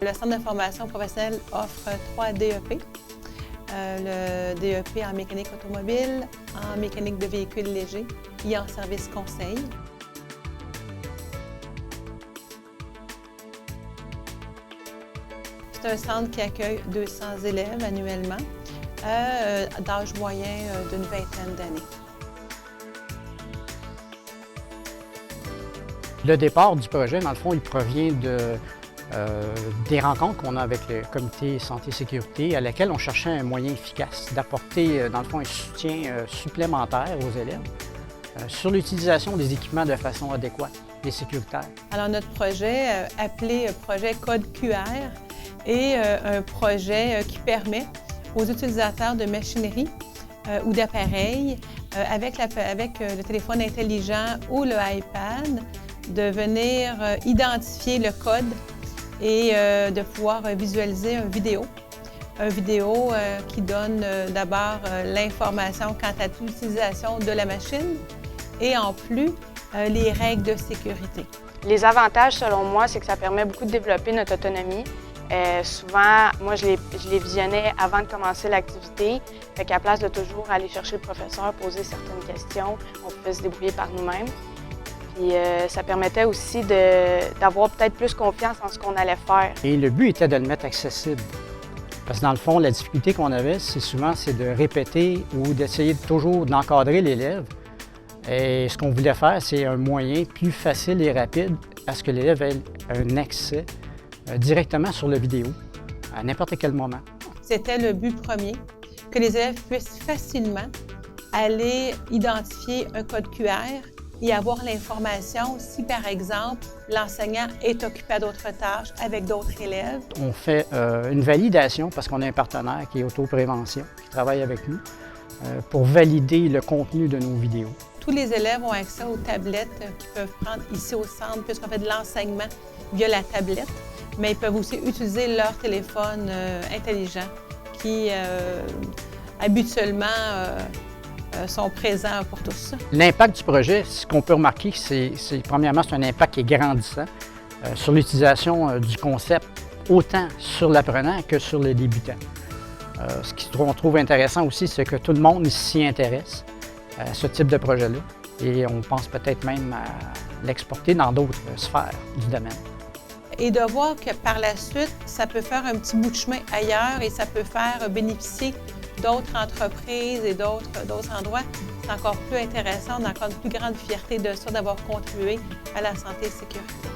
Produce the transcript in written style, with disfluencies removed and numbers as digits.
Le Centre de formation professionnelle offre 3 DEP. Le DEP en mécanique automobile, en mécanique de véhicules légers et en service conseil. C'est un centre qui accueille 200 élèves annuellement, d'âge moyen d'une vingtaine d'années. Le départ du projet, dans le fond, il provient des rencontres qu'on a avec le comité santé-sécurité à laquelle on cherchait un moyen efficace d'apporter, dans le fond, un soutien supplémentaire aux élèves sur l'utilisation des équipements de façon adéquate et sécuritaire. Alors, notre projet, appelé projet Code QR, est un projet qui permet aux utilisateurs de machinerie ou d'appareils, avec le téléphone intelligent ou le iPad, de venir identifier le code et de pouvoir visualiser une vidéo. Une vidéo qui donne d'abord l'information quant à l'utilisation de la machine et en plus les règles de sécurité. Les avantages, selon moi, c'est que ça permet beaucoup de développer notre autonomie. Souvent, moi, je les visionnais avant de commencer l'activité. Fait qu'à place de toujours aller chercher le professeur, poser certaines questions, on pouvait se débrouiller par nous-mêmes. Puis ça permettait aussi d'avoir peut-être plus confiance en ce qu'on allait faire. Et le but était de le mettre accessible. Parce que dans le fond, la difficulté qu'on avait, c'est de répéter ou d'essayer toujours d'encadrer l'élève. Et ce qu'on voulait faire, c'est un moyen plus facile et rapide à ce que l'élève ait un accès directement sur la vidéo, à n'importe quel moment. C'était le but premier, que les élèves puissent facilement aller identifier un code QR et avoir l'information si, par exemple, l'enseignant est occupé à d'autres tâches avec d'autres élèves. On fait une validation parce qu'on a un partenaire qui est Autoprévention, qui travaille avec nous, pour valider le contenu de nos vidéos. Tous les élèves ont accès aux tablettes qu'ils peuvent prendre ici au centre, puisqu'on fait de l'enseignement via la tablette, mais ils peuvent aussi utiliser leur téléphone intelligent qui, habituellement, sont présents pour tous. L'impact du projet, ce qu'on peut remarquer, premièrement, c'est un impact qui est grandissant sur l'utilisation du concept, autant sur l'apprenant que sur les débutants. Ce qu'on trouve intéressant aussi, c'est que tout le monde s'y intéresse à ce type de projet-là et on pense peut-être même à l'exporter dans d'autres sphères du domaine. Et de voir que par la suite, ça peut faire un petit bout de chemin ailleurs et ça peut faire bénéficier d'autres entreprises et d'autres endroits, c'est encore plus intéressant, on a encore une plus grande fierté de ça, d'avoir contribué à la santé et sécurité.